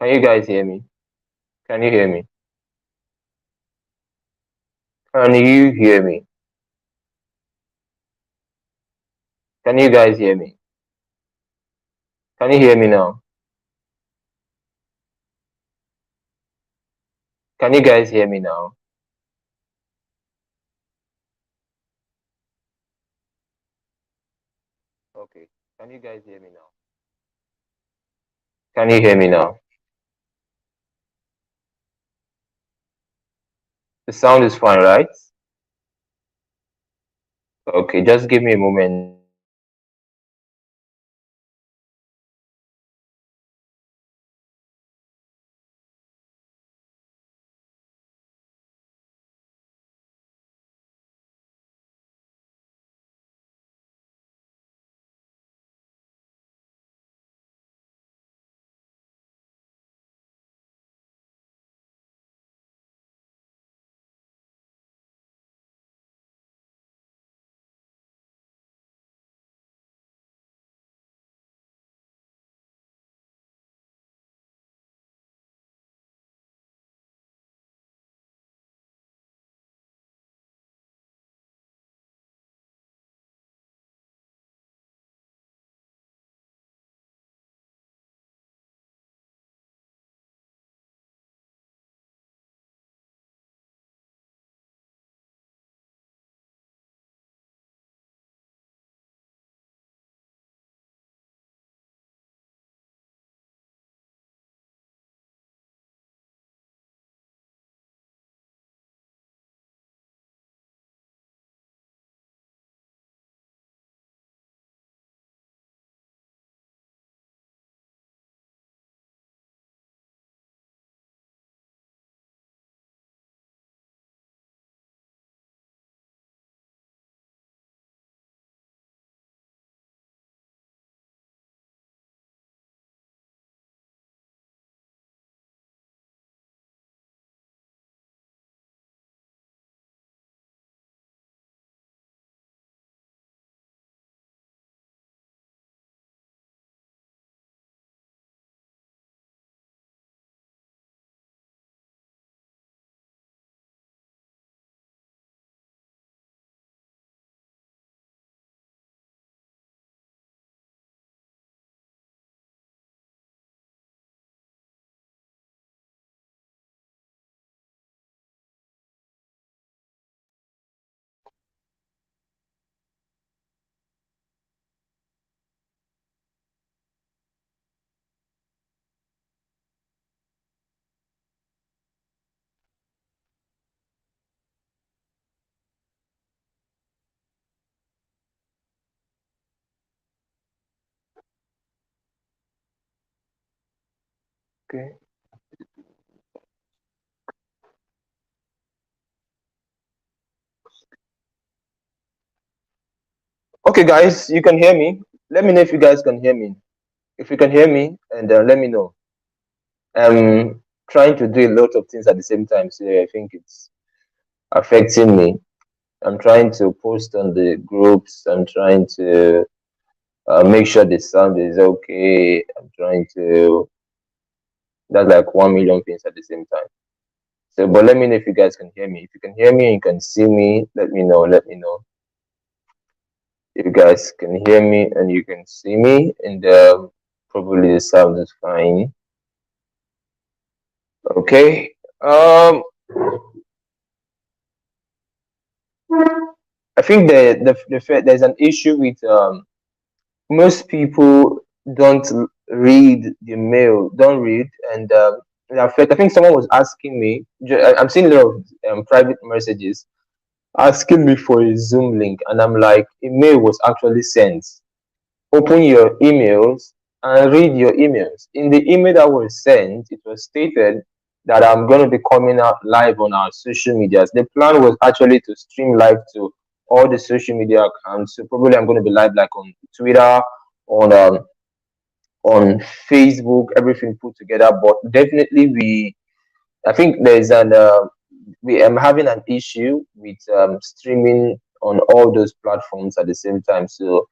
Can you guys hear me? Can you hear me? Can you hear me? Can you guys hear me? Can you hear me now? Can you guys hear me now? Okay. Can you guys hear me now? Can you hear me now? The sound is fine, right? Okay, just give me a moment. Okay. Okay, guys, you can hear me. Let me know if you guys can hear me. If you can hear me, and let me know. I'm trying to do a lot of things at the same time, so I think it's affecting me. I'm trying to post on the groups. I'm trying to make sure the sound is okay. I'm trying to. That's like 1 million things at the same time. So, but let me know if you guys can hear me. If you can hear me and you can see me, let me know. Let me know. If you guys can hear me and you can see me, and probably the sound is fine. Okay. I think there's an issue with most people don't read the mail, don't read, and in fact, I think someone was asking me. I'm seeing a lot of private messages asking me for a Zoom link, and I'm like, a mail was actually sent. Open your emails and read your emails. In the email that was sent, it was stated that I'm going to be coming out live on our social medias. The plan was actually to stream live to all the social media accounts. So probably I'm going to be live like on Twitter, on on Facebook, everything put together. But definitely, I think there's an we am having an issue with streaming on all those platforms at the same time. So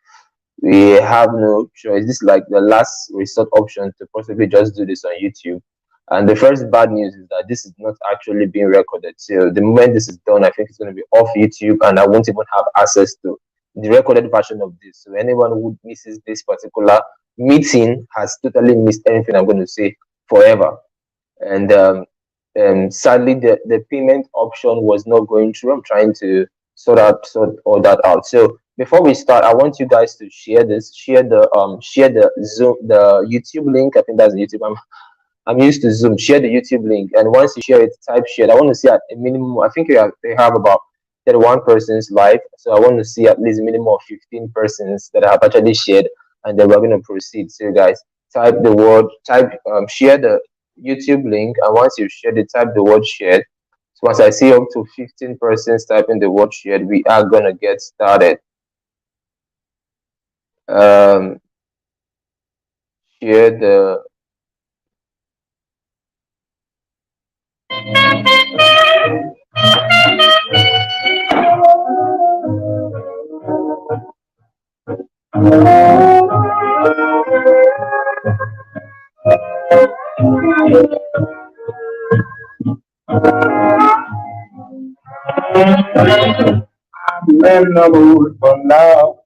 we have no choice. This is like the last resort option to possibly just do this on YouTube. And the first bad news is that this is not actually being recorded. So the moment this is done, I think it's going to be off YouTube, and I won't even have access to the recorded version of this. So anyone who misses this particular meeting has totally missed anything I'm going to say forever. And sadly, the payment option was not going through. I'm trying to sort all that out. So before we start, I want you guys to share this, share the Zoom, the YouTube link. I think that's the YouTube. I'm used to Zoom. Share the YouTube link, and once you share it, type share. I want to see at a minimum. I think they have about 31 persons live, so I want to see at least a minimum of 15 persons that have actually shared, and then we're going to proceed. So, guys, share the YouTube link, and once you've shared it, type the word shared. So once I see up to 15 persons typing the word shared, we are going to get started. Um, share the I'm in the mood for love,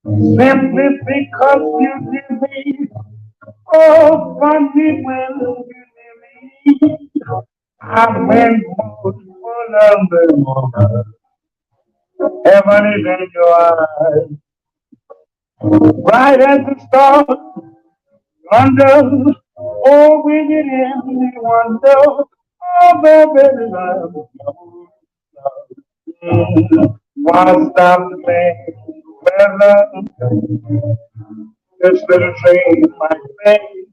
simply because you did me. Oh, funny when you did me. I'm in the mood for love, heaven is in your eyes, bright as the stars, under, oh, we get in the wonder, oh, baby, love. Wanna stop the pain, weather, this little train might fade.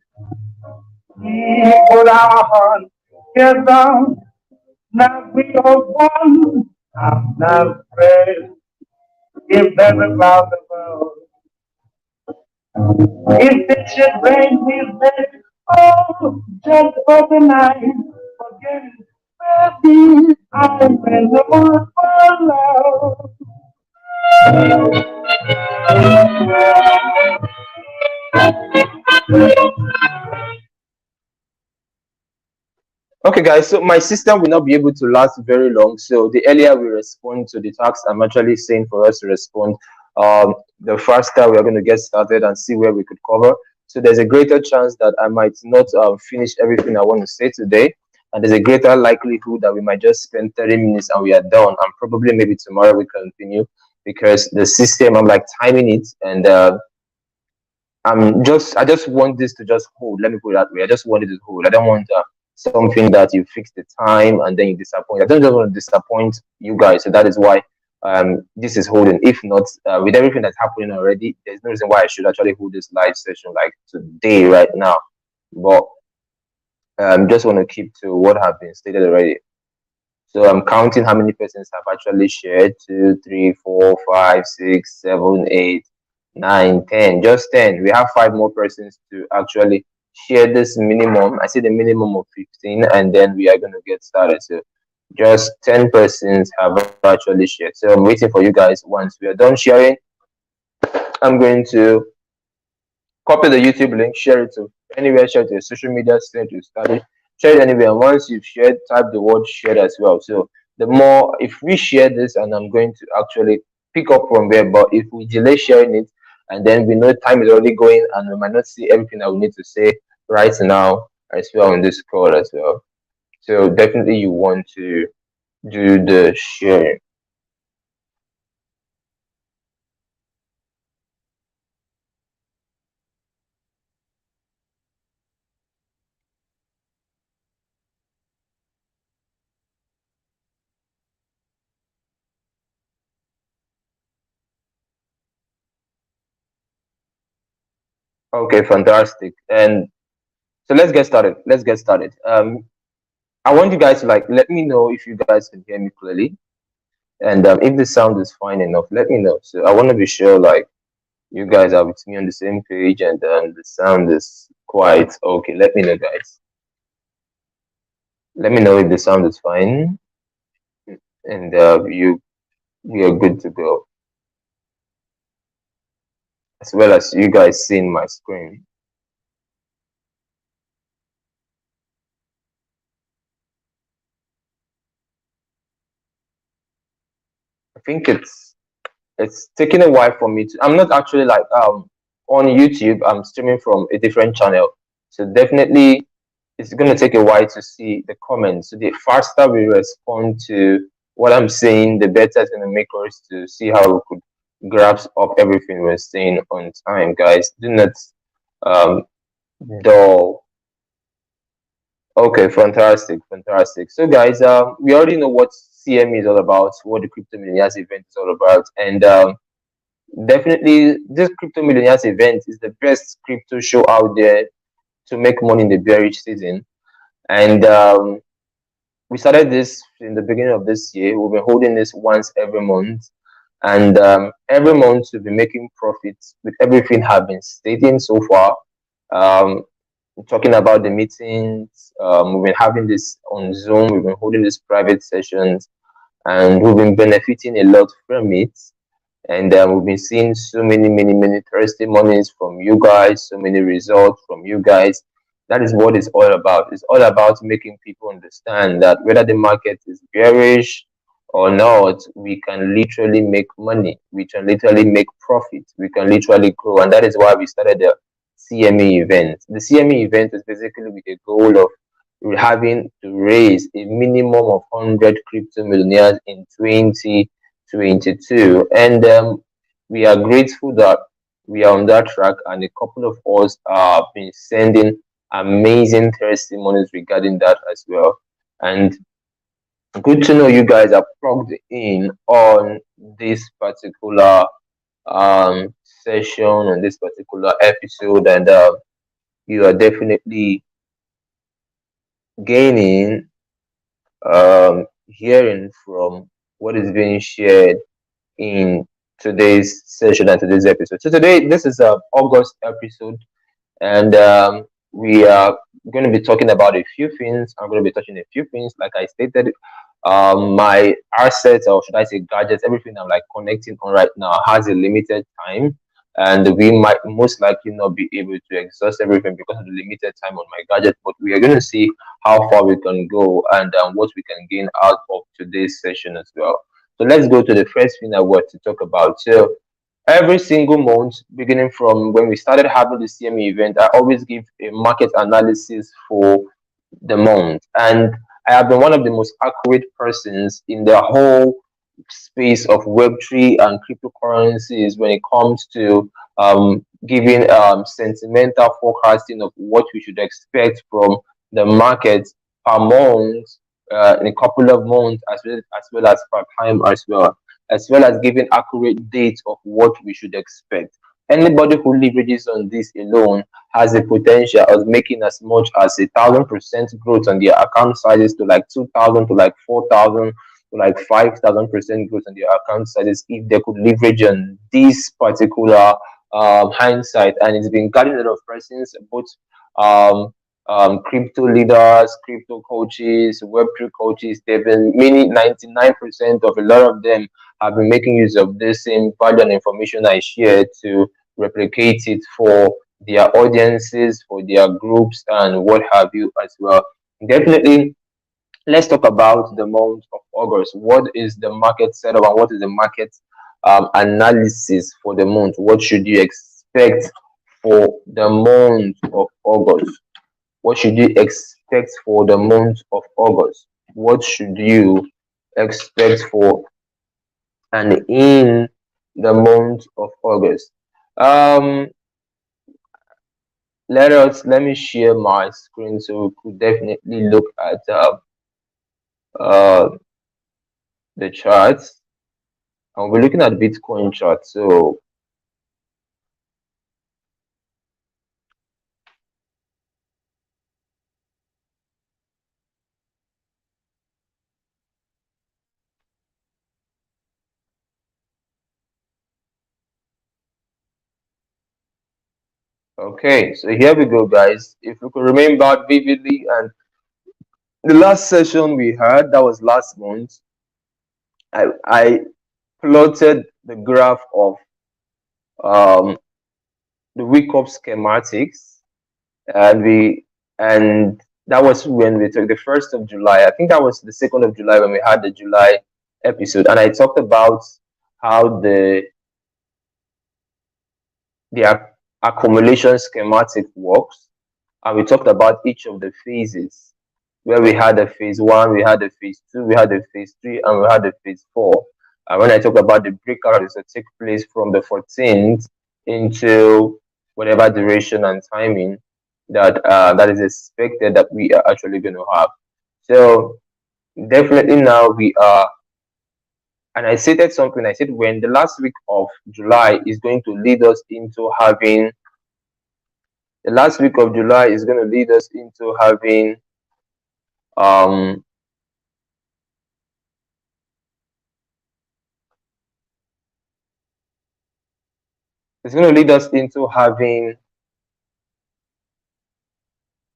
Put our hearts together, now we are one. I'm not afraid if there's a cloud above. If it should rain, we'll say, oh, just for the night, forget it, baby. I'm in the mood for love. Okay, guys, so my system will not be able to last very long. So the earlier we respond to the task, I'm actually saying for us to respond, the faster we are going to get started and see where we could cover. So there's a greater chance that I might not finish everything I want to say today. And there's a greater likelihood that we might just spend 30 minutes and we are done. And probably maybe tomorrow we continue because the system, I'm like timing it. And I just want this to just hold. Let me put it that way. I just want it to hold. I don't want something that you fix the time and then you disappoint. I don't just want to disappoint you guys. So that is why this is holding. If not, with everything that's happening already, there's no reason why I should actually hold this live session like today, right now. But just want to keep to what have been stated already. So I'm counting how many persons have actually shared. 2, 3, 4, 5, 6, 7, 8, 9, 10. Just 10. We have 5 more persons to actually share this minimum. I see the minimum of 15, and then we are going to get started. So just 10 persons have actually shared. So I'm waiting for you guys. Once we are done sharing, I'm going to copy the YouTube link, share it to anywhere, share it to your social media, send it to study, share it anywhere. And once you've shared, type the word shared as well. So the more, if we share this, and I'm going to actually pick up from there, but if we delay sharing it, and then we know time is already going, and we might not see everything that we need to say right now as well on this call as well. So definitely you want to do the sharing. Okay, fantastic. And so let's get started. Let's get started. I want you guys to like let me know if you guys can hear me clearly, and if the sound is fine enough, let me know. So I want to be sure like you guys are with me on the same page, and the sound is quite okay. Let me know, guys. Let me know if the sound is fine, and we are good to go, as well as you guys seeing my screen. think it's taking a while for me to. I'm not actually like on YouTube. I'm streaming from a different channel, so definitely it's gonna take a while to see the comments. So the faster we respond to what I'm saying, the better it's gonna make us to see how we could grasp up everything we're saying on time, guys. Do not um dull. Okay, fantastic, fantastic. So, guys, we already know what CME is all about, what the Crypto Millionaires event is all about, and definitely this Crypto Millionaires event is the best crypto show out there to make money in the bearish season. And we started this in the beginning of this year. We've been holding this once every month, and every month we've been making profits with everything I've been stating so far. Um, talking about the meetings. We've been having this on Zoom. We've been holding these private sessions, and we've been benefiting a lot from it. And we've been seeing so many testimonies from you guys, so many results from you guys. That is what it's all about. It's all about making people understand that whether the market is bearish or not, we can literally make money. We can literally make profit. We can literally grow. And that is why we started the CME event. The CME event is basically with the goal of having to raise a minimum of 100 crypto millionaires in 2022. And we are grateful that we are on that track, and a couple of us have been sending amazing testimonies regarding that as well. And good to know you guys are plugged in on this particular session, on this particular episode, and you are definitely gaining hearing from what is being shared in today's session and today's episode. So today, this is a August episode, and we are going to be talking about a few things. I'm going to be touching a few things, like I stated. My assets, or should I say gadgets, everything I'm like connecting on right now has a limited time, and we might most likely not be able to exhaust everything because of the limited time on my gadget. But we are going to see how far we can go, and what we can gain out of today's session as well. So let's go to the first thing I want to talk about. So every single month, beginning from when we started having the CME event, I always give a market analysis for the month. And I have been one of the most accurate persons in the whole space of Web3 and cryptocurrencies when it comes to giving sentimental forecasting of what we should expect from the market per month, in a couple of months, as well as per time as well as giving accurate dates of what we should expect. Anybody who leverages on this alone has the potential of making as much as 1,000% growth on their account sizes to like 2,000 to like 4,000 to like 5,000% growth on their account sizes if they could leverage on this particular hindsight. And it's been guiding a lot of persons, both um, crypto leaders, crypto coaches, Web3 coaches. They've been 99% of a lot of them have been making use of the same value and information I share to replicate it for their audiences, for their groups, and what have you as well. Definitely, let's talk about the month of August. What is the market setup and what is the market analysis for the month? What should you expect for the month of August? What should you expect for the month of August? What should you expect for and in the month of August? Um, let me share my screen so we could definitely look at uh, the charts. And we're looking at Bitcoin chart. So okay, so here we go, guys. If you could remember vividly, and the last session we had, that was last month, I plotted the graph of um, the week of schematics, and that was when we took the 1st of July. I think that was the 2nd of July when we had the July episode, and I talked about how the accumulation schematic works, and we talked about each of the phases, where we had a phase one, we had a phase two, we had a phase three, and we had a phase four. And when I talk about the breakout, is to take place from the 14th into whatever duration and timing that is expected that we are actually going to have. So definitely now we are, and I stated something. I said when the last week of July is going to lead us into having the last week of July is going to lead us into having um it's going to lead us into having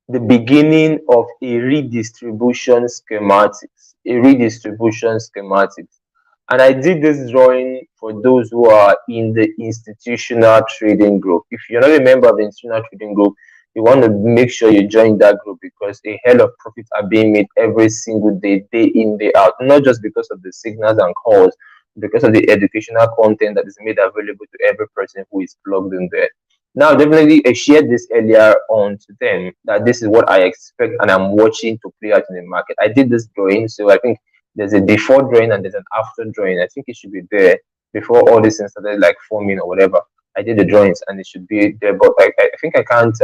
the beginning of a redistribution schematics, and I did this drawing for those who are in the institutional trading group. If you're not a member of the institutional trading group, you want to make sure you join that group, because a hell of profits are being made every single day, day in, day out, not just because of the signals and calls, because of the educational content that is made available to every person who is plugged in there. Now, definitely, I shared this earlier on to them that this is what I expect and I'm watching to play out in the market. I did this drawing, so I think there's a before drawing and there's an after drawing. I think it should be there before all this things started like forming or whatever. I did the drawings and it should be there, but I think I can't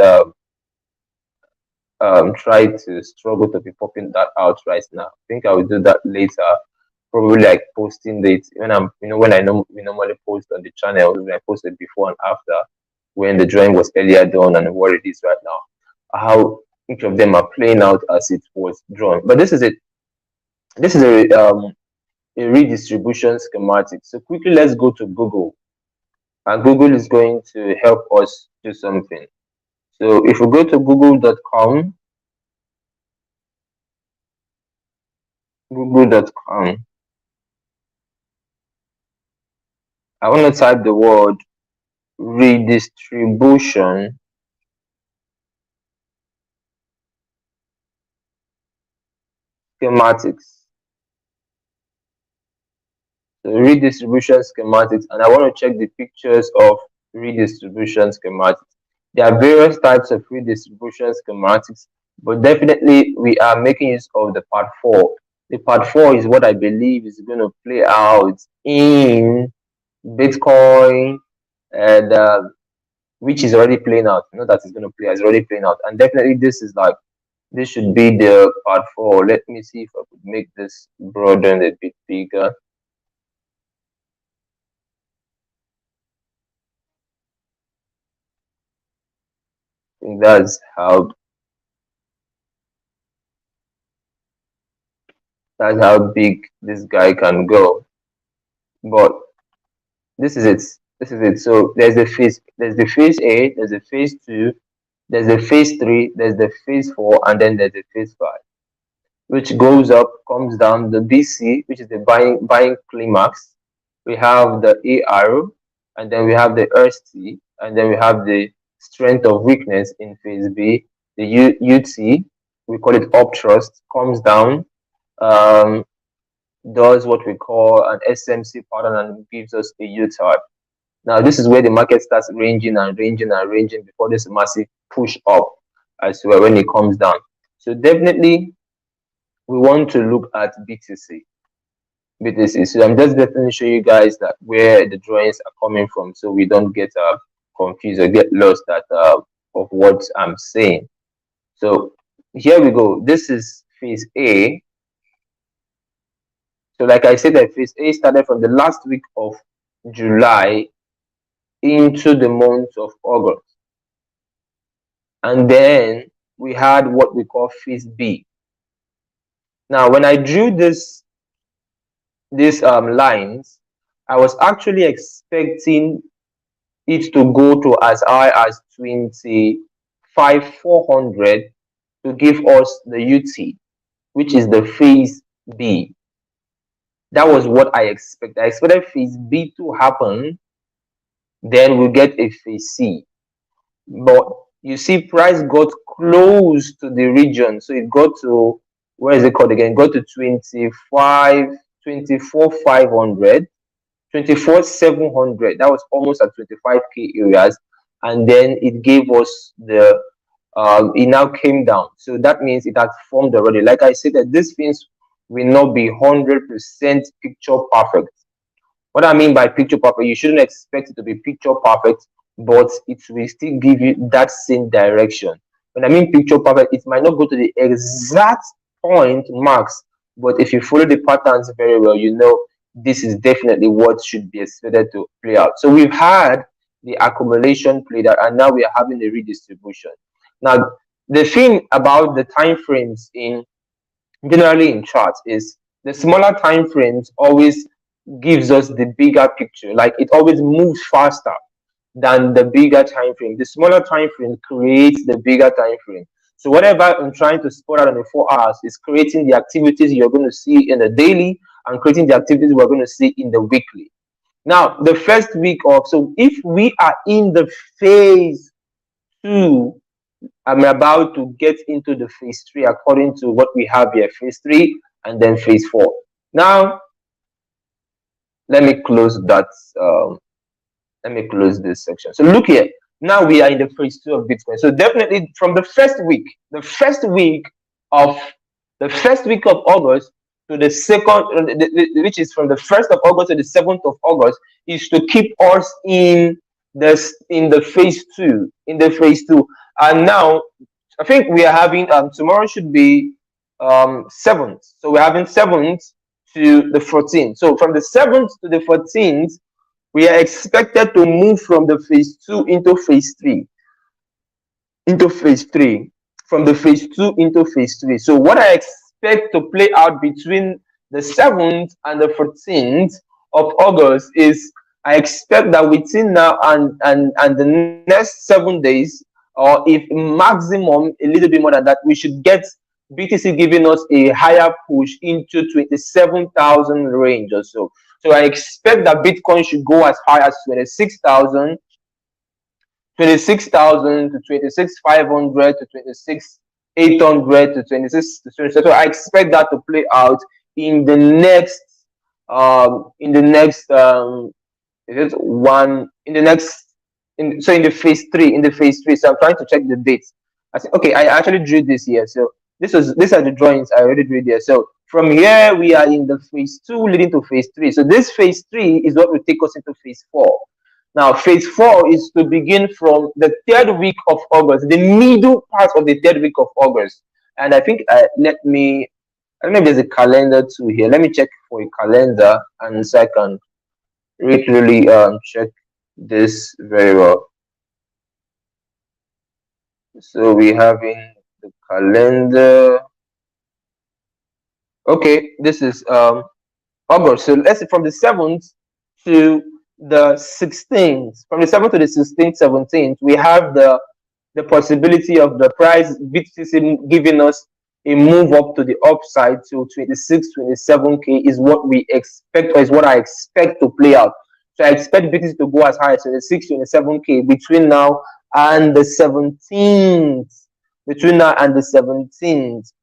try to struggle to be popping that out right now. I think I will do that later, probably like posting dates when I'm, when I know we normally post on the channel, when I posted before and after, when the drawing was earlier done and what it is right now, how each of them are playing out as it was drawn. But this is it. This is a redistribution schematic. So quickly, let's go to Google, and Google is going to help us do something. So if we go to google.com, I want to type the word redistribution schematics. So redistribution schematics, and I want to check the pictures of redistribution schematics. There are various types of redistribution schematics, but definitely we are making use of the part 4. The part 4 is what I believe is going to play out in Bitcoin, and which is already playing out. Not that it's going to play, it's already playing out. And definitely this should be the part 4. Let me see if I could make this broader and a bit bigger. I think that's how big this guy can go. But this is it. So there's the phase A, there's the phase 2, there's the phase 3, there's the phase 4, and then there's the phase 5, which goes up, comes down. The BC, which is the buying climax. We have the AR, and then we have the RST, and then we have the strength of weakness in phase B. The UT, we call it uptrust, comes down, does what we call an SMC pattern and gives us a U-turn. Now, this is where the market starts ranging and ranging and ranging before this massive push up as well when it comes down. So definitely, we want to look at BTC. So I'm just definitely show you guys that where the drawings are coming from, so we don't get confused or get lost of what I'm saying. So here we go. This is phase A. So like I said, that phase A started from the last week of July into the month of August. And then we had what we call phase B. Now, when I drew these lines, I was actually expecting it to go to as high as 25,400 to give us the UT, which is the phase B. That was what I expected. I expected phase B to happen, then we'll get a phase C. But you see, price got close to the region, so it got to, where is it called again? Got to 25. 24,500, 24,700. That was almost at 25k areas, and then it gave us the it now came down. So that means it has formed already. Like I said, that these things will not be 100% picture perfect. What I mean by picture perfect, you shouldn't expect it to be picture perfect, but it will still give you that same direction. When I mean picture perfect, it might not go to the exact point marks, but if you follow the patterns very well, you know this is definitely what should be expected to play out. So we've had the accumulation played out, and now we are having the redistribution. Now, the thing about the time frames in generally in charts is the smaller time frames always gives us the bigger picture. Like it always moves faster than the bigger time frame. The smaller time frame creates the bigger time frame. So whatever I'm trying to spot out in the 4 hours is creating the activities you're going to see in the daily and creating the activities we're going to see in the weekly. Now, the first week of, so if we are in the phase two, I'm about to get into the phase three according to what we have here, phase three and then phase four. Now, let me close that. Let me close this section. So look here. Now we are in the phase two of Bitcoin. So definitely from the first week of August to the second, which is from the 1st of August to the 7th of August, is to keep us in the phase two, And now I think we are having tomorrow should be 7th. So we're having 7th to the 14th. So from the 7th to the 14th, we are expected to move from the phase two into phase three. From the phase two into phase three. So what I expect to play out between the 7th and the 14th of August is I expect that within now and the next 7 days, or if maximum a little bit more than that, we should get BTC giving us a higher push into 27,000 range or so. So I expect that Bitcoin should go as high as 26,000 to 26,500 to 26,800 to 26 to 27. So I expect that to play out in the next in the phase three. So I'm trying to check the dates. I said, okay, I actually drew this here. So these are the drawings I already drew there. So from here we are in the phase two leading to phase three. So this phase three is what will take us into phase four. Now phase four is to begin from the 3rd week of August, the middle part of the 3rd week of August. And I think I don't know if there's a calendar too here. Let me check for a calendar and so I can really check this very well. So we have in the calendar. Okay, this is August. So let's say from the 7th to the 16th, from the 7th to the 16th, 17th, we have the possibility of the price BTC giving us a move up to the upside to 26, 27k is what we expect, or is what I expect to play out. So I expect BTC to go as high as 26, 27k between now and the 17th,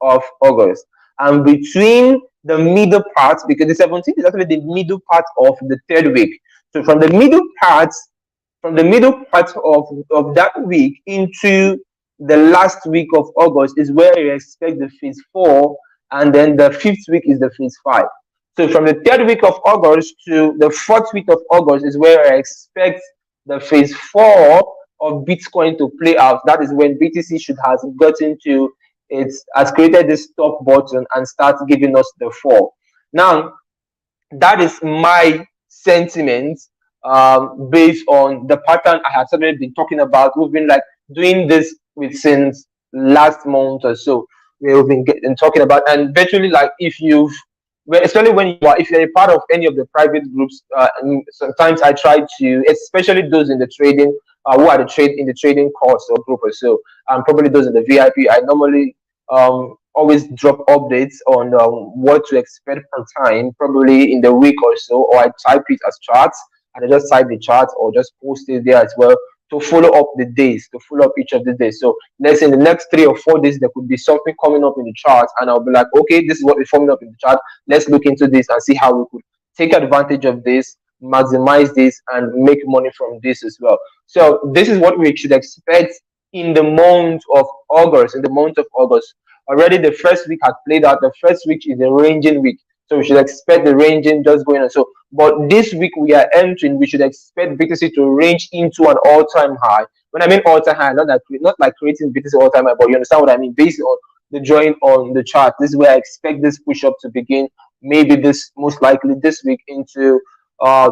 of August. And between the middle part, because the 17th is actually the middle part of the 3rd week. So from the middle part of that week into the last week of August is where you expect the phase four, and then the 5th week is the phase five. So from the 3rd week of August to the 4th week of August is where I expect the phase four of Bitcoin to play out. That is when BTC should have gotten to has created this top button and starts giving us the fall. Now, that is my sentiment based on the pattern I had already been talking about. We've been like doing this since last month or so. We've been talking about, and virtually like if you've, especially when if you're a part of any of the private groups, sometimes I try to, especially those in the trading, who are in the trading course or group or so, and probably those in the VIP, I normally always drop updates on what to expect per time, probably in the week or so, or I type it as charts and I just type the charts or just post it there as well to follow up the days, to follow up each of the days. So let's say in the next 3 or 4 days, there could be something coming up in the chart, and I'll be like, okay, this is what is coming up in the chart. Let's look into this and see how we could take advantage of this, maximize this, and make money from this as well. So this is what we should expect in the month of August. In the month of August, already the first week has played out. The first week is a ranging week, so we should expect the ranging just going on. So, but this week we are entering, we should expect BTC to range into an all-time high. When I mean all-time high, not like creating BTC all-time high, but you understand what I mean. Based on the drawing on the chart, this is where I expect this push-up to begin. Maybe this, most likely this week into uh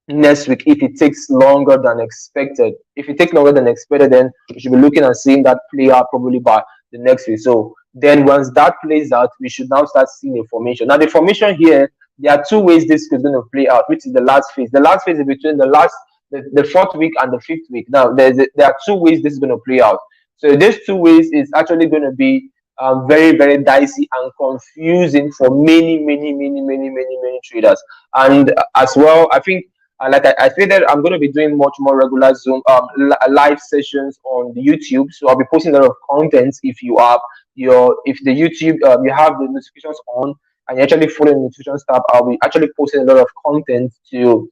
next week, if it takes longer than expected. If it takes longer than expected, then we should be looking and seeing that play out probably by the next week. So then once that plays out, we should now start seeing a formation. Now the formation here, there are two ways this is going to play out, which is the last phase. The last phase is between the fourth week and the fifth week. Now there are two ways this is going to play out. So these two ways is actually going to be very, very dicey and confusing for many traders. And as well, I think like I stated, I'm going to be doing much more regular Zoom live sessions on the YouTube. So I'll be posting a lot of content. If you have if the YouTube you have the notifications on and you actually follow the notifications tab, I'll be actually posting a lot of content to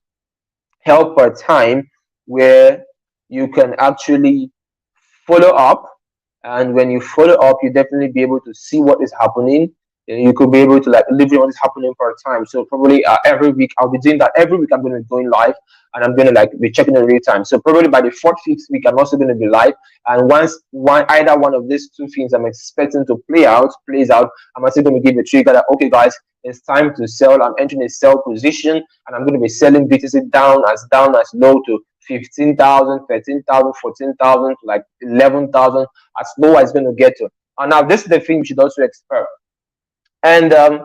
help per time, where you can actually follow up. And when you follow up, you definitely be able to see what is happening. And you could be able to like live what is happening per time. So probably every week I'll be doing that. Every week I'm going to be going live, and I'm going to like be checking in real time. So probably by the fourth, fifth week, I'm also going to be live. And once either one of these two things I'm expecting to plays out, I'm also going to give a trigger that, okay guys, it's time to sell. I'm entering a sell position, and I'm going to be selling BTC down as low to 15,000, 13,000, 14,000 to like 11,000, as low as it's going to get to. And now this is the thing you should also expect. And I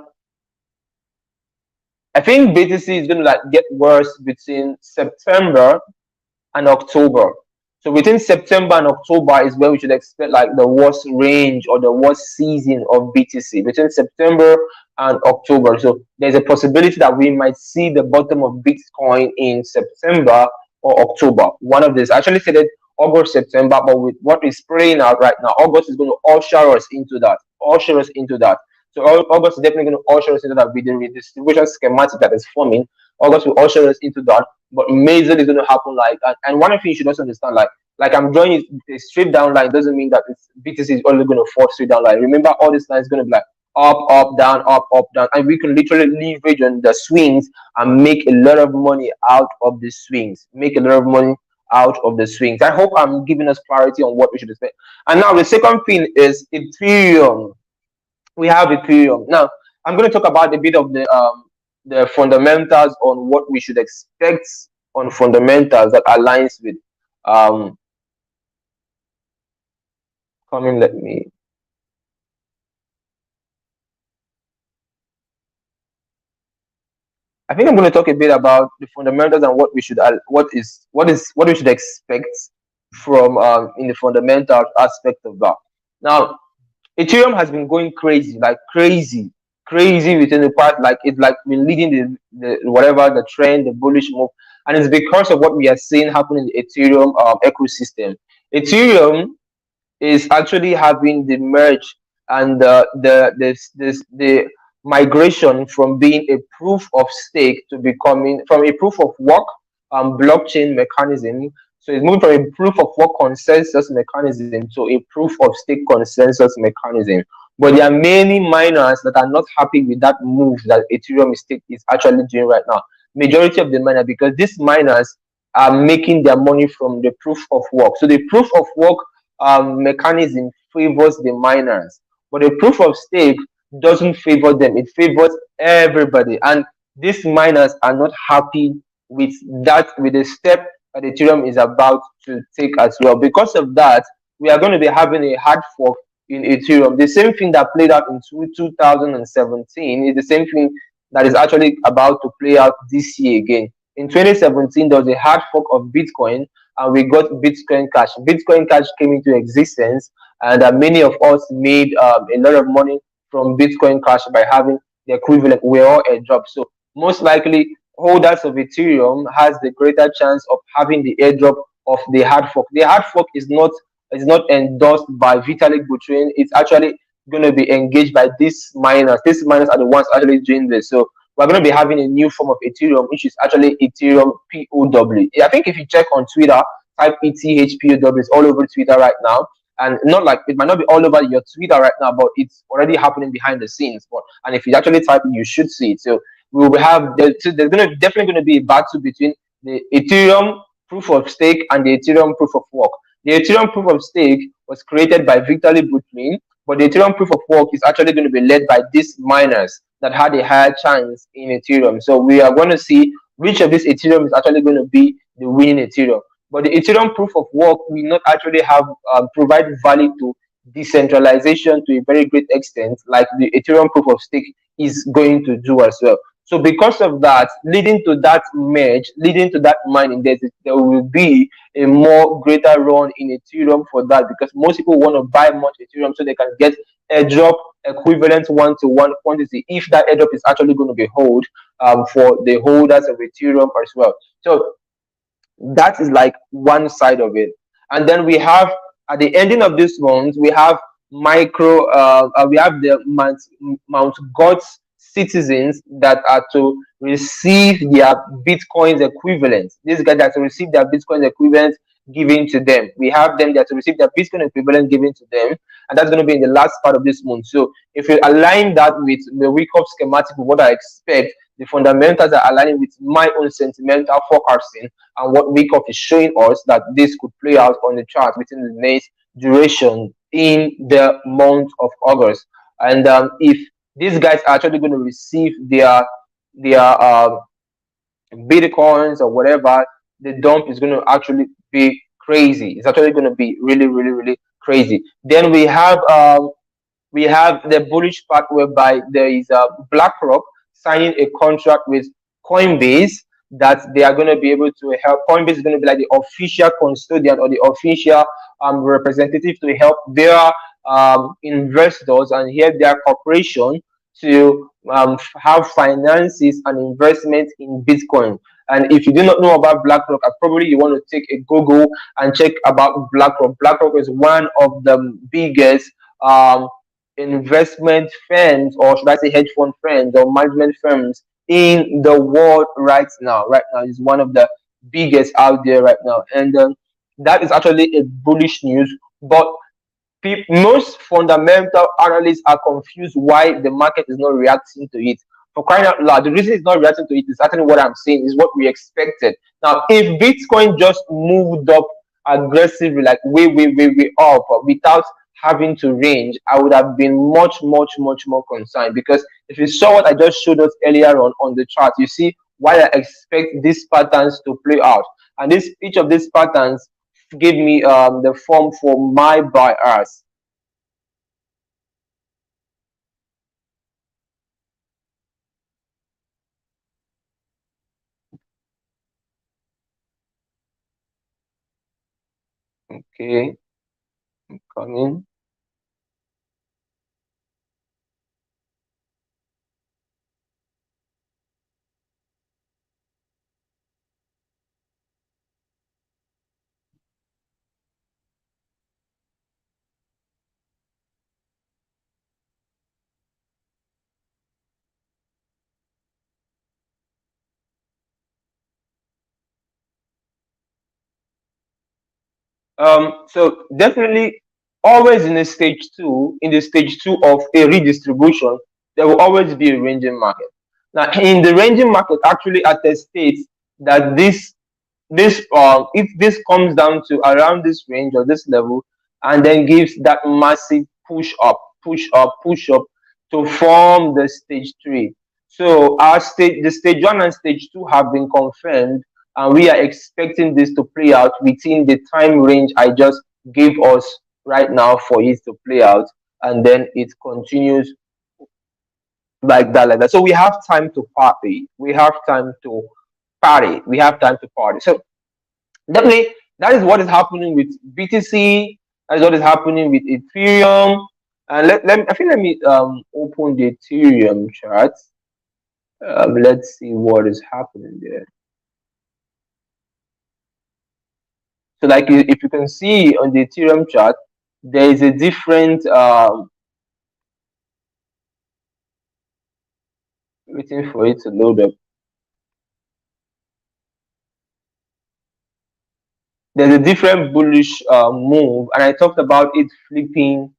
think BTC is going to like get worse between September and October. So between September and October is where we should expect like the worst range or the worst season of BTC, between September and October. So there's a possibility that we might see the bottom of Bitcoin in September or October. One of these. I actually said it August, September, but with what is playing out right now, August is going to usher us into that. So August is definitely going to usher us into that with the redistribution schematic that is forming. August will usher us into that. But major is going to happen like, and one of you should also understand, like I'm drawing a straight down line doesn't mean that BTC is only going to fall straight down line. Remember, all this line is going to be like up, down, and we can literally leverage on the swings and make a lot of money out of the swings. I hope I'm giving us clarity on what we should expect. And now the second thing is Ethereum. We have Ethereum. Now I'm going to talk about a bit of the fundamentals on what we should expect on fundamentals that aligns with let me. I think I'm going to talk a bit about the fundamentals and what we should what we should expect from in the fundamental aspect of that. Now Ethereum has been going crazy within the past, like it's like been leading the whatever the trend, the bullish move, and it's because of what we are seeing happen in the Ethereum ecosystem. Ethereum is actually having the merge and the migration from being a proof of stake to becoming from a proof of work blockchain mechanism. So it's moving from a proof of work consensus mechanism to a proof of stake consensus mechanism. But there are many miners that are not happy with that move that Ethereum is actually doing right now. Majority of the miners, because these miners are making their money from the proof of work. So the proof of work mechanism favors the miners, but the proof of stake doesn't favor them. It favors everybody, and these miners are not happy with that, with the step that Ethereum is about to take as well. Because of that, we are going to be having a hard fork in Ethereum. The same thing that played out in 2017 is the same thing that is actually about to play out this year again. In 2017, there was a hard fork of Bitcoin, and we got Bitcoin Cash. Bitcoin Cash came into existence, and many of us made a lot of money from Bitcoin Cash by having the equivalent. We're all airdrop. So most likely, holders of Ethereum has the greater chance of having the airdrop of the hard fork. The hard fork is not endorsed by Vitalik Buterin. It's actually going to be engaged by these miners. These miners are the ones actually doing this. So we're going to be having a new form of Ethereum, which is actually Ethereum POW. I think if you check on Twitter, type ETHPOW, it's all over Twitter right now. And not like it might not be all over your Twitter right now, but it's already happening behind the scenes. But and if you actually type it, you should see it. So we will have so there's definitely going to be a battle between the Ethereum proof of stake and the Ethereum proof of work. The Ethereum proof of stake was created by Vitalik Buterin, but the Ethereum proof of work is actually going to be led by these miners that had a higher chance in Ethereum. So we are going to see which of these Ethereum is actually going to be the winning Ethereum. But the Ethereum proof of work will not actually have provide value to decentralization to a very great extent, like the Ethereum proof of stake is going to do as well. So because of that, leading to that merge, leading to that mining, there will be a more greater run in Ethereum for that, because most people want to buy much Ethereum so they can get airdrop equivalent one-to-one quantity if that airdrop is actually going to be held for the holders of Ethereum as well. So that is like one side of it. And then we have at the ending of this month, we have we have the Mount God's citizens that are to receive their bitcoins equivalent. These guys that to receive their bitcoins equivalent given to them. We have them that to receive their bitcoin equivalent given to them, and that's going to be in the last part of this month. So if you align that with the week of schematic, what I expect, the fundamentals are aligning with my own sentimental forecasting and what Wake is showing us that this could play out on the chart within the next duration in the month of August. And if these guys are actually going to receive their bitcoins or whatever, the dump is going to actually be crazy. It's actually going to be really, really, really crazy. Then we have the bullish part whereby there is BlackRock signing a contract with Coinbase that they are going to be able to help. Coinbase is going to be like the official custodian or the official representative to help their investors and help their corporation to have finances and investment in Bitcoin. And if you do not know about BlackRock, probably you want to take a Google and check about BlackRock. BlackRock is one of the biggest investment firms, or should I say hedge fund firms or management firms in the world right now. Right now is one of the biggest out there right now, and that is actually a bullish news. But most fundamental analysts are confused why the market is not reacting to it. For crying out loud, the reason it's not reacting to it is actually what I'm saying is what we expected. Now, if Bitcoin just moved up aggressively, like way up, without having to range, I would have been much more concerned, because if you saw what I just showed us earlier on the chart, you see why I expect these patterns to play out. And each of these patterns give me the form for my buyers. Okay, I'm coming. So definitely, always in the stage two of a redistribution, there will always be a ranging market. Now, in the ranging market, actually at the state that this if this comes down to around this range or this level, and then gives that massive push up to form the stage three. So the stage one and stage two have been confirmed, and we are expecting this to play out within the time range I just gave us right now for it to play out, and then it continues like that. So we have time to party. We have time to party. We have time to party. So definitely, that is what is happening with BTC. That is what is happening with Ethereum. And let me open the Ethereum chart. Let's see what is happening there. So like if you can see on the Ethereum chart, there is a different waiting for it to load up. There's a different bullish move, and I talked about it flipping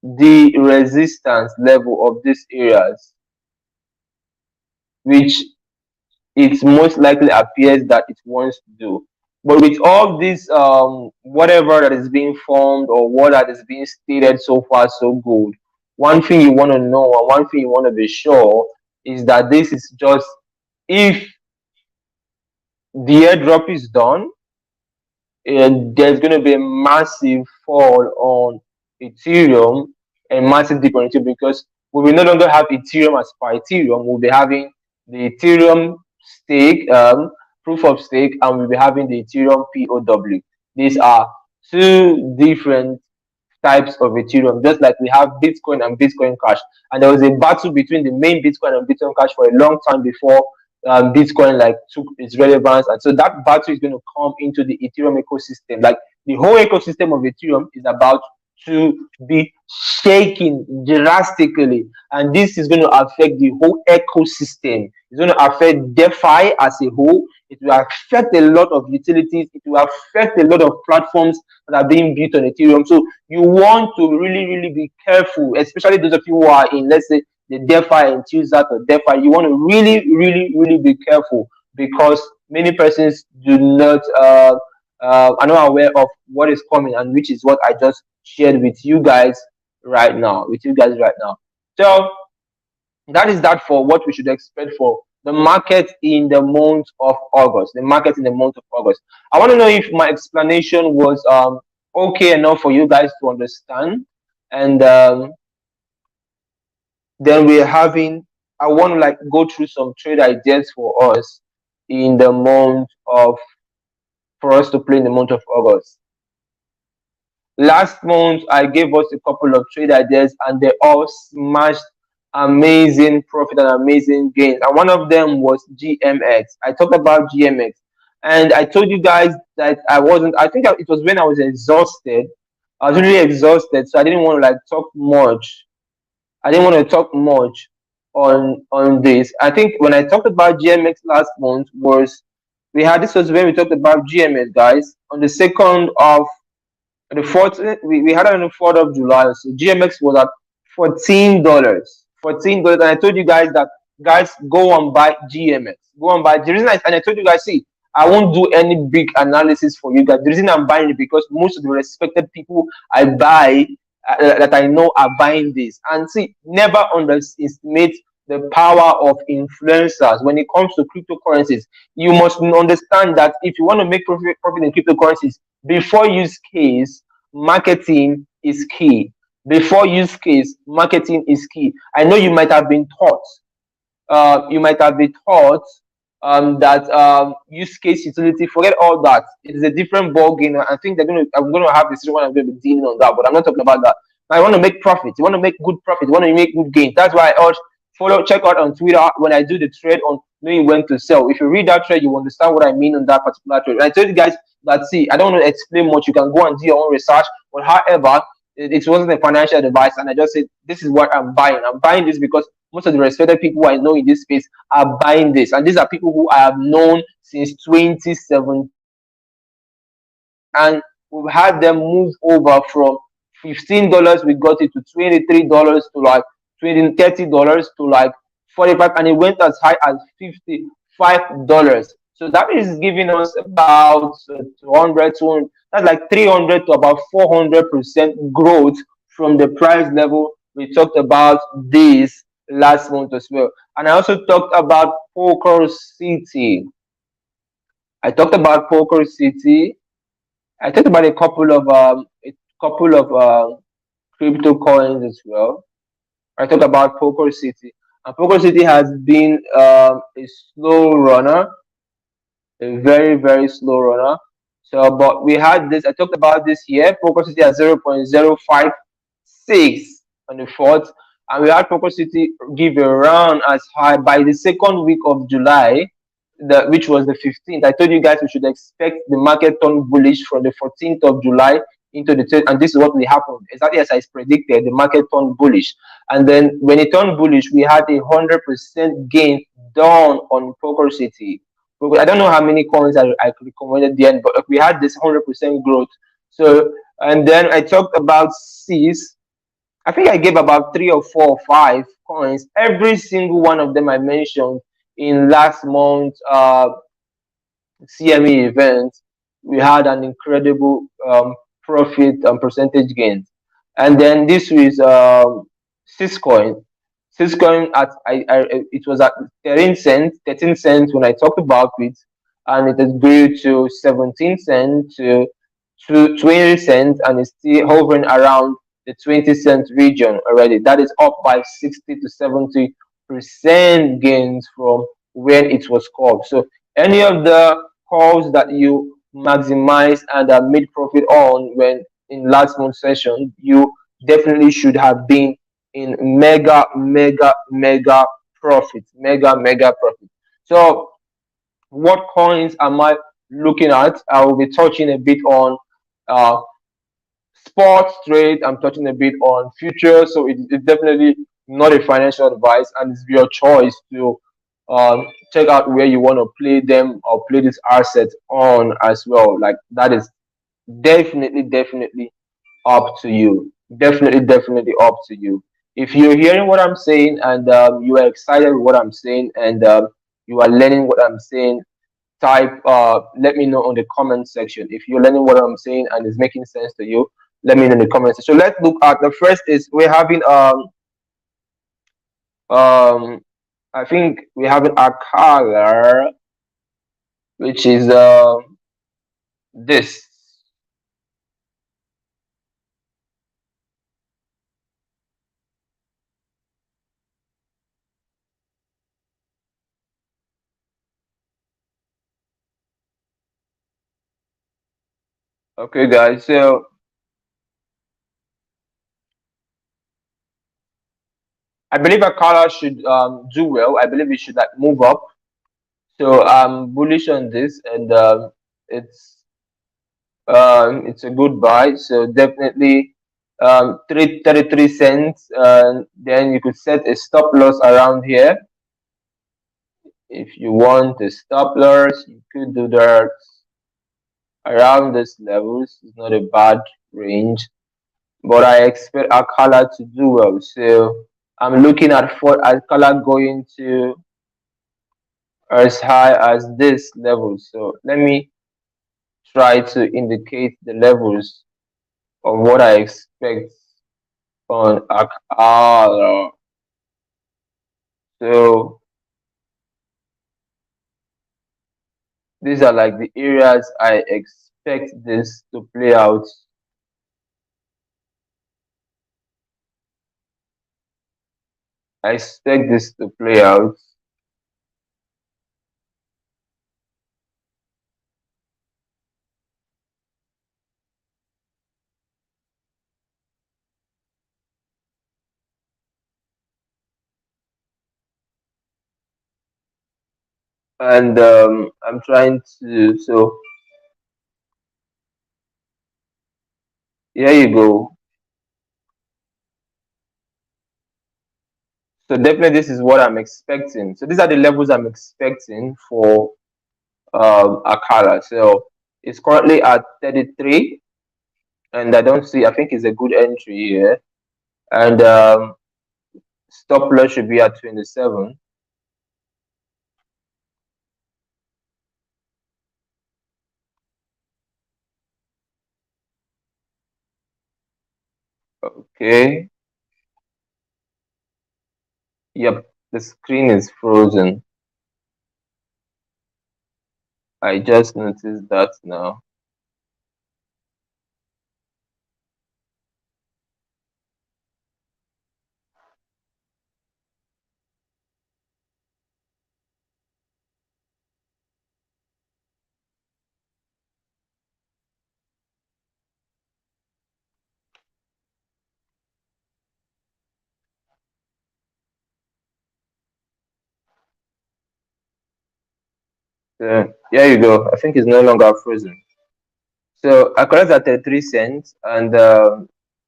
the resistance level of these areas, which it most likely appears that it wants to do. But with all this whatever that is being formed or what that is being stated so far so good, one thing you want to know and one thing you want to be sure is that this is just, if the airdrop is done, and there's going to be a massive fall on Ethereum and massive dip on Ethereum, because we will no longer have Ethereum as per Ethereum. We'll be having the Ethereum stake, proof of stake, and we'll be having the Ethereum POW. These are two different types of Ethereum, just like we have Bitcoin and Bitcoin Cash. And there was a battle between the main Bitcoin and Bitcoin Cash for a long time before Bitcoin like took its relevance, and so that battle is going to come into the Ethereum ecosystem. Like the whole ecosystem of Ethereum is about to be shaking drastically, and this is going to affect the whole ecosystem. It's going to affect DeFi as a whole. It will affect a lot of utilities. It will affect a lot of platforms that are being built on Ethereum. So you want to really, really be careful, especially those of you who are in, let's say, the DeFi enthusiast or DeFi. You want to really, really, really be careful, because many persons do not are not aware of what is coming, and which is what I just shared with you guys right now. So that is that for what we should expect for the market in the month of August. I want to know if my explanation was okay enough for you guys to understand, and then we're having, I want to like go through some trade ideas for us in the month of, for us to play in the month of August. Last month I gave us a couple of trade ideas and they all smashed amazing profit and amazing gains, and one of them was GMX. I talked about GMX and I told you guys that I think it was when I was exhausted. I was really exhausted, so I didn't want to like talk much. I didn't want to talk much on this. I think when I talked about GMX last month was, this was when we talked about GMX, guys, on the second of the fourth. We had it on the 4th of July. So GMX was at $14. $14, and I told you guys that, guys, go and buy GMX. Go and buy. The reason and I told you guys, see, I won't do any big analysis for you guys. The reason I'm buying it because most of the respected people I buy that I know are buying this. And see, never underestimate the power of influencers when it comes to cryptocurrencies. You must understand that if you want to make profit in cryptocurrencies, before use case, marketing is key. Before use case, marketing is key. I know you might have been taught that use case utility, forget all that. It is a different ball game. I think I'm gonna have this one. I'm gonna be dealing on that, but I'm not talking about that. I want to make profit. You want to make good profit. You want to make good gains. That's why I urge, check out on Twitter when I do the trade on knowing when to sell. If you read that trade, you understand what I mean on that particular trade. And I told you guys that, see, I don't want to explain much. You can go and do your own research. But however, it wasn't a financial advice, and I just said this is what I'm buying. I'm buying this because most of the respected people I know in this space are buying this, and these are people who I have known since 2017, and we've had them move over from $15, we got it to $23 to like $30 to like 45, and it went as high as $55. So that is giving us about 200, that's like 300 to about 400% growth from the price level we talked about this last month as well. And I also talked about Poker City. I talked about a couple of crypto coins as well. I talked about Poker City, and Poker City has been a slow runner, a very, very slow runner. So, but we had this. I talked about this here. Poker City at 0.056 on the 4th, and we had Poker City give a run as high by the second week of July. which was the 15th. I told you guys we should expect the market turn bullish from the 14th of July into the third, and this is what will happen. Exactly as I predicted, the market turned bullish. And then when it turned bullish, we had 100% gain done on Poker City. I don't know how many coins I recommended then, but we had this 100% growth. So, and then I talked about C's. I think I gave about 3 or 4 or 5 coins. Every single one of them I mentioned in last month CME event, we had an incredible profit and percentage gains. And then this was Syscoin. Syscoin it was at 13 cents when I talked about it, and it has grew to 17 cents to 20 cents, and it's still hovering around the 20-cent region already. That is up by 60 to 70% gains from when it was called. So any of the calls that you maximize and made profit on when in last month's session, you definitely should have been in mega profit, mega profit. So what coins am I looking at? I will be touching a bit on uh, sports trade. I'm touching a bit on futures. So it's definitely not a financial advice, and it's your choice to check out where you want to play them or play this asset on as well. Like that is definitely up to you. Definitely up to you. If you're hearing what I'm saying and you are excited with what I'm saying and you are learning what I'm saying, type let me know on the comment section. If you're learning what I'm saying and it's making sense to you, let me know in the comment section. So let's look at the first is we're having um I think we're having a color which is this. Okay guys, so I believe a color should do well. I believe it should like move up. So I'm bullish on this, and it's it's a good buy. So definitely 33 cents. Then you could set a stop loss around here. If you want a stop loss, you could do that around this levels. It's not a bad range, but I expect Alcala to do well. So I'm looking at for Alcala going to as high as this level. So let me try to indicate the levels of what I expect on Alcala. So these are like the areas I expect this to play out. I expect this to play out. And I'm trying to, so here you go. So definitely this is what I'm expecting. So these are the levels I'm expecting for Akala. So it's currently at 33, and I don't see, I think it's a good entry here. And stop loss should be at 27. Okay. Yep, the screen is frozen. I just noticed that now. So here you go. I think it's no longer frozen. So I collect at 33 cents, and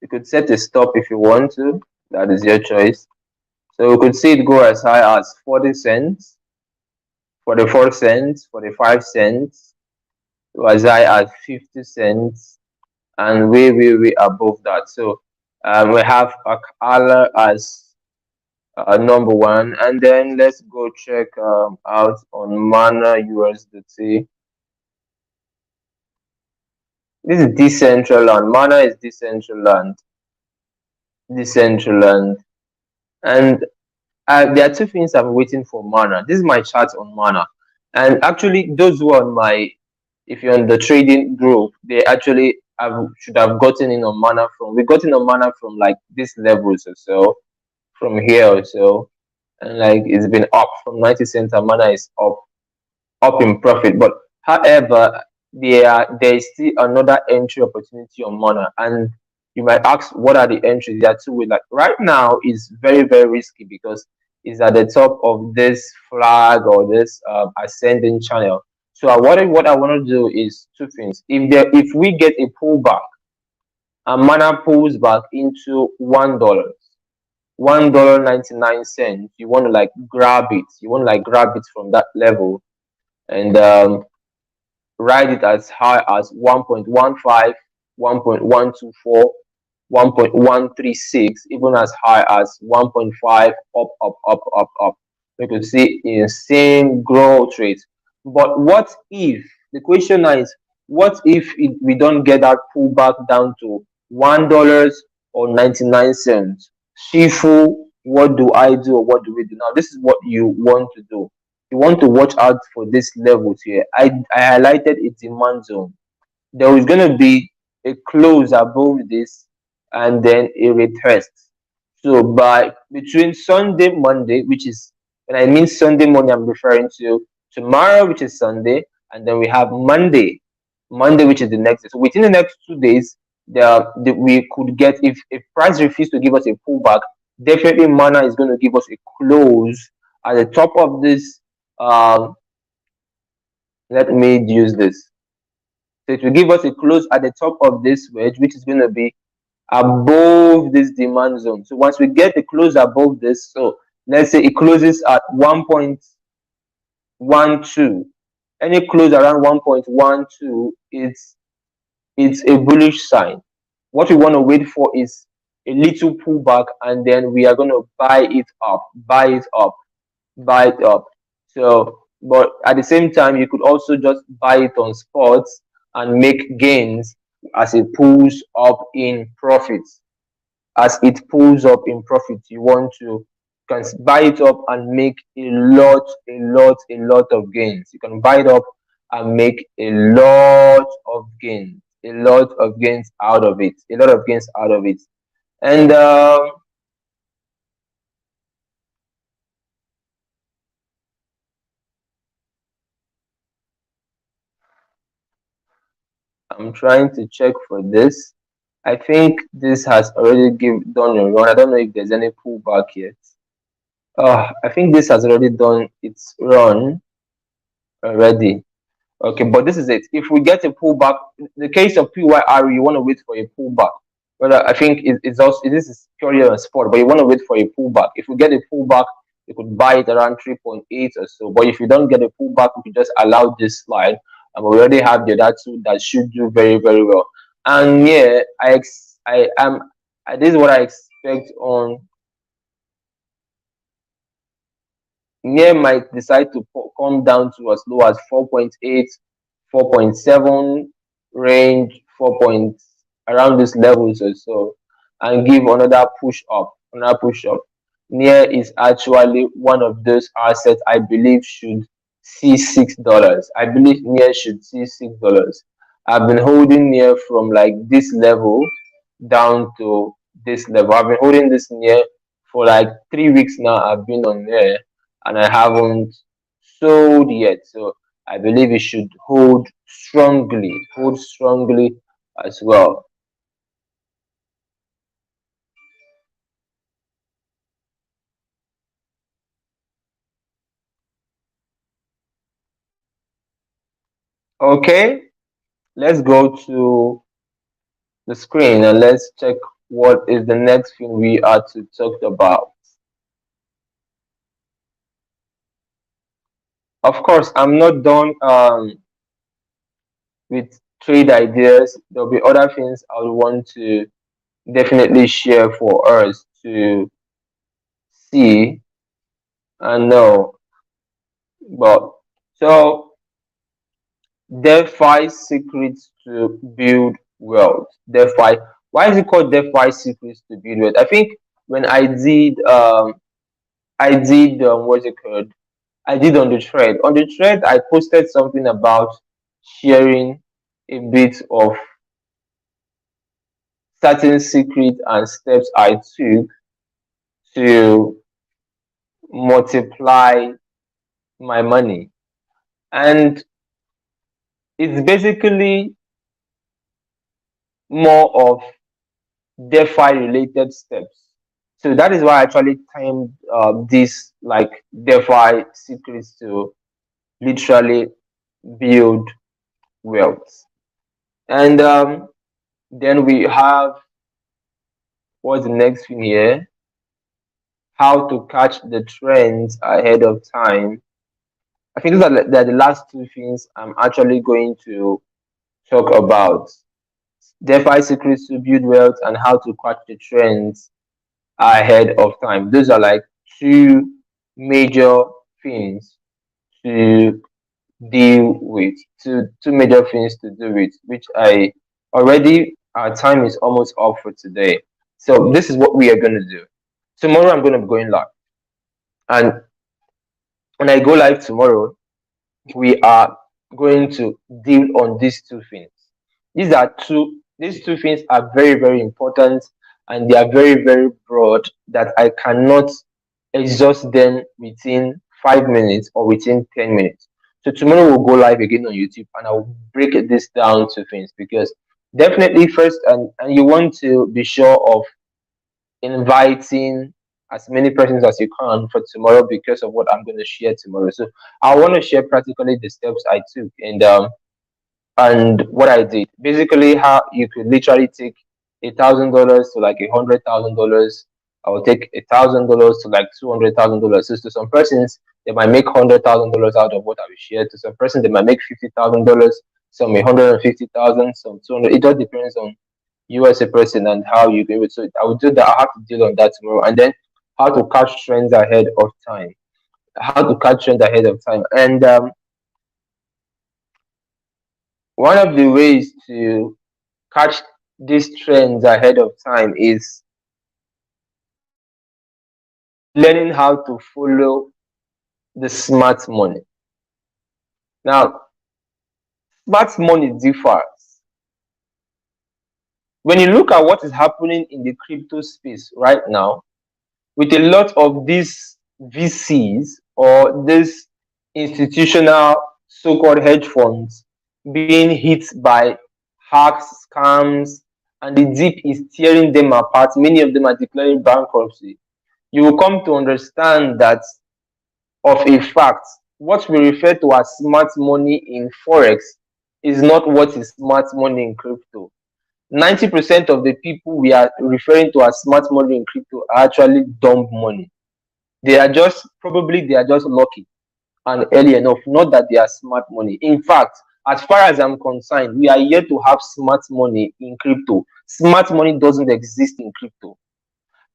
you could set a stop if you want to. That is your choice. So we could see it go as high as 40 cents, 44 cents, 45 cents, to as high as 50 cents, and way above that. So we have Akala as number one, and then let's go check out on Mana USDT. This is Decentraland. Mana is Decentraland. Decentraland. And there are two things I'm waiting for Mana. This is my chart on Mana. And actually, those who are on my, if you're on the trading group, they actually should have gotten in on Mana from, we got in on Mana from like these levels or so, from here or so. And like it's been up from 90 cents, and Mana is up in profit. But however, there is still another entry opportunity on Mana, and you might ask, what are the entries? There are two ways. Like right now, is very risky because it's at the top of this flag or this ascending channel. So what I want to do is two things. If we get a pullback and Mana pulls back into $1.99, you want to like grab it. You want to like grab it from that level and ride it as high as 1.15, 1.124, 1.136, even as high as 1.5, up. We could see insane growth rate. But what if, the question now is, what if we don't get that pullback down to $1 or 99 cents? Shifu, what do I do, or what do we do? Now, this is what you want to do. You want to watch out for these levels here. I highlighted a demand zone. There is going to be a close above this and then a retest. So by between Sunday, Monday, which is, when I mean Sunday morning, I'm referring to tomorrow, which is Sunday, and then we have Monday, which is the next day. So within the next 2 days, we could get, if price refuses to give us a pullback, definitely Mana is going to give us a close at the top of this. Let me use this. So it will give us a close at the top of this wedge, which is going to be above this demand zone. So once we get the close above this, so let's say it closes at 1.12. Any close around 1.12, it's a bullish sign. What we want to wait for is a little pullback, and then we are going to buy it up, buy it up. So, but at the same time, you could also just buy it on spots and make gains as it pulls up in profits. As it pulls up in profits, you want to can buy it up and make a lot of gains. You can buy it up and make a lot of gains, out of it, And I'm trying to check for this. I think this has already done a run. I don't know if there's any pullback yet. I think this has already done its run already. Okay, but this is it. If we get a pullback, the case of PYR, you want to wait for a pullback. But I think it's also, this is purely on spot, but you want to wait for a pullback. If we get a pullback, you could buy it around 3.8 or so. But if you don't get a pullback, we can just allow this slide, and we already have the other two that should do very well. And yeah, I am. This is what I expect on. Near might decide to come down to as low as 4.8, 4.7 range, 4 point around these levels or so, and give another push up. Near is actually one of those assets I believe should see $6. I believe near should see $6. I've been holding near from like this level down to this level. I've been holding this near for like 3 weeks now. I've been on there and I haven't sold yet. So I believe it should hold strongly as well. Okay, let's go to the screen and let's check what is the next thing we are to talk about. Of course, I'm not done with trade ideas. There'll be other things I would want to definitely share for us to see and know. But so DeFi secrets to build wealth. DeFi. Why is it called DeFi secrets to build wealth? I think when I did what's it called? I did on the thread. On the thread, I posted something about sharing a bit of certain secrets and steps I took to multiply my money. And it's basically more of DeFi related steps. So that is why I actually timed this like DeFi secrets to literally build wealth. And then we have what's the next thing here? How to catch the trends ahead of time. I think they're the last two things I'm actually going to talk about. DeFi secrets to build wealth and how to catch the trends ahead of time. Those are like two major things to deal with, two major things to do with, which I already, our time is almost up for today. So this is what we are going to do. Tomorrow I'm going to be going live. And when I go live tomorrow, we are going to deal on these two things. These two things are very, very important and they are very, very broad that I cannot exhaust them within 5 minutes or within 10 minutes. So tomorrow we'll go live again on YouTube and I'll break this down to things because definitely first and you want to be sure of inviting as many persons as you can for tomorrow because of what I'm going to share tomorrow. So I want to share practically the steps I took and what I did. Basically, how you could literally take $1,000 to like $100,000. I will take $1,000 to like $200,000. So to some persons, they might make $100,000 out of what I will share. To some persons, they might make $50,000. Some 150,000. Some 200. It all depends on you as a person and how you do it. So I will do that. I have to deal on that tomorrow, and then how to catch trends ahead of time. How to catch trends ahead of time, and one of the ways to catch these trends ahead of time is learning how to follow the smart money. Now, smart money differs. When you look at what is happening in the crypto space right now, with a lot of these VCs or these institutional so-called hedge funds being hit by hacks, scams, and the deep is tearing them apart. Many of them are declaring bankruptcy. You will come to understand that of a fact, what we refer to as smart money in Forex is not what is smart money in crypto. 90% of the people we are referring to as smart money in crypto are actually dumb money. They are just lucky and early enough, not that they are smart money. In fact, as far as I'm concerned, we are yet to have smart money in crypto. Smart money doesn't exist in crypto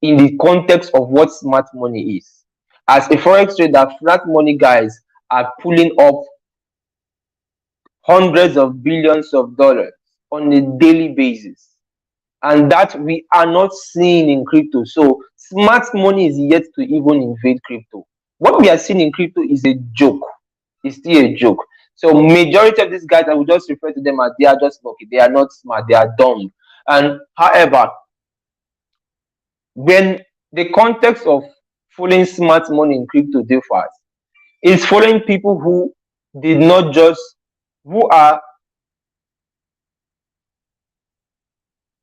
in the context of what smart money is. As a forex trader, smart money guys are pulling up hundreds of billions of dollars on a daily basis, and that we are not seeing in crypto. So smart money is yet to even invade crypto. What we are seeing in crypto is a joke. It's still a joke. So majority of these guys, I would just refer to them as they are just lucky. They are not smart. They are dumb. And however, when the context of following smart money in crypto differs, it's following people who did not just who are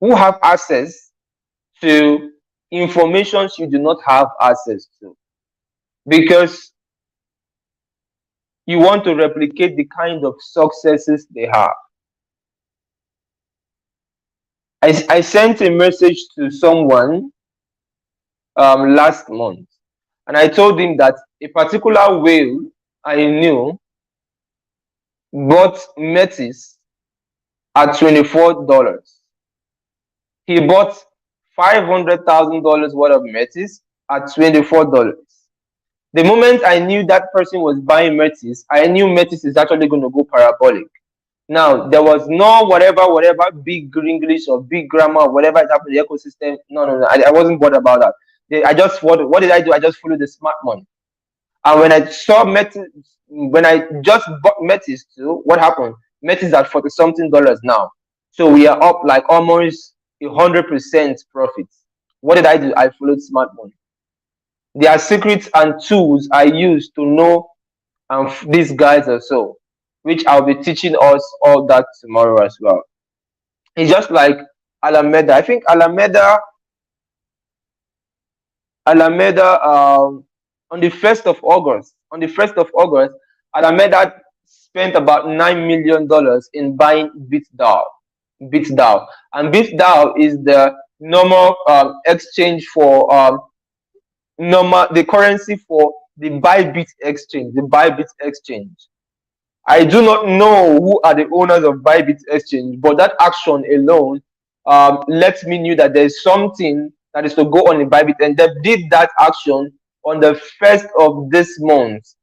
who have access to informations you do not have access to. Because You want to replicate the kind of successes they have. I sent a message to someone last month, and I told him that a particular whale I knew bought Metis at $24. He bought $500,000 worth of Metis at $24. The moment I knew that person was buying Metis, I knew Metis is actually going to go parabolic. Now, there was no whatever big English or big grammar or whatever is happening in the ecosystem. No. I wasn't bothered about that. I just followed. What did I do? I just followed the smart money. And when I saw Metis, when I just bought Metis too, what happened? Metis at $40-something now. So we are up like almost 100% profit. What did I do? I followed smart money. There are secrets and tools I use to know these guys or so, which I'll be teaching us all that tomorrow as well. It's just like Alameda. I think Alameda on the 1st of August, Alameda spent about $9 million in buying BitDAO. And BitDAO is the normal exchange for the currency for the Bybit exchange. I do not know who are the owners of Bybit exchange, but that action alone lets me know that there's something that is to go on in Bybit, and they did that action on the 1st of this month.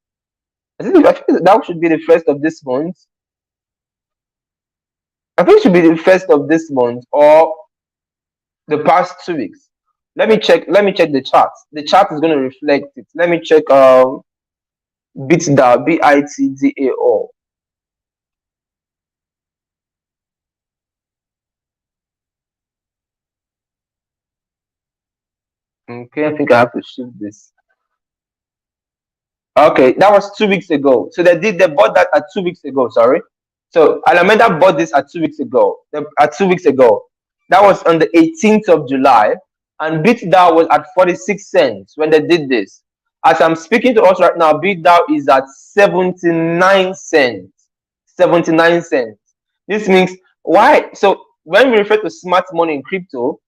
I think that should be the 1st of this month. I think it should be the 1st of this month or the past 2 weeks. Let me check the chart. The chart is going to reflect it. Let me check BitDAO, BITDAO. Okay, I think I have to shift this. Okay, that was 2 weeks ago. So they bought that at 2 weeks ago. Sorry. So Alameda bought this at 2 weeks ago. That was on the 18th of July, and BitDAO was at 46 cents when they did this. As I'm speaking to us right now, BitDAO is at 79 cents. 79 cents. This means why? So when we refer to smart money in crypto,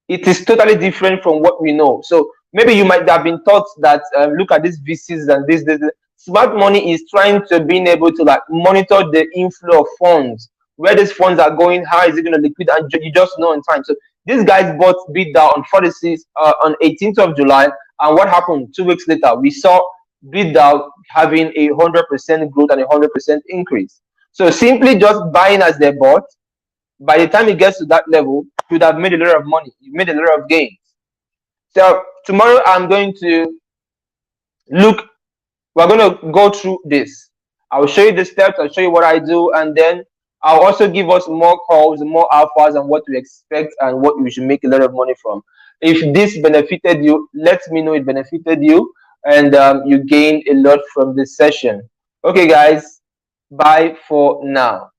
it is totally different from what we know. So maybe you might have been taught that look at these VCs and this. Smart money is trying to being able to like monitor the inflow of funds, where these funds are going, how is it going to liquid, and you just know in time. So these guys bought BitDAO on 46 on 18th of July, and what happened 2 weeks later? We saw BitDAO having 100% growth and 100% increase. So simply just buying as they bought, by the time it gets to that level, you would have made a lot of money. You made a lot of gains. So tomorrow I'm going to we're going to go through this. I'll show you the steps, I'll show you what I do, and then I'll also give us more calls, more alphas, and what to expect and what you should make a lot of money from. If this benefited you, let me know it benefited you and you gained a lot from this session. Okay, guys, bye for now.